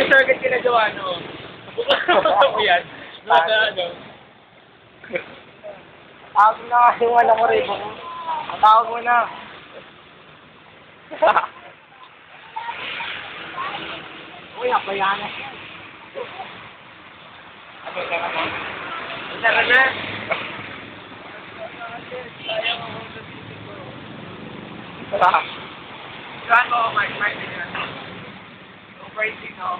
Ay, sir, agad kinagawa, no? Bukas mo yan. Nasa, ano? Tawag mo na yung alam mo rin. Tawag mo na. Uy, apayan na. Tara na. Saan mo, Mike? Mike, tingnan. Go crazy, no?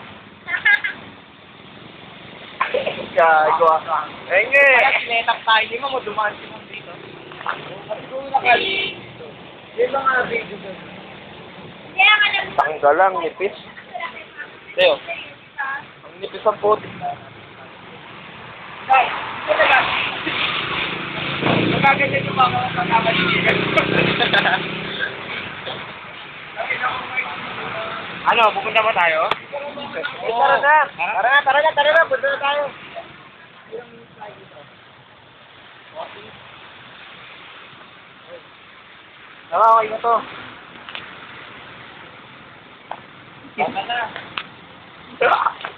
Gago ka. Enge! Kaya sinetak tayo. Hindi mo dumaan si Mom dito. Siguro nakali. Yung mga video doon. Tanggal lang, nipis. Leo. Ang nipis ang puti. Guys, ito na. Nagkaganyan yung mga pagkakaligigan. Ano, pupunta ba tayo? Tara na. Tara na. Punta na tayo. Okay na to. Tama na. Tara na.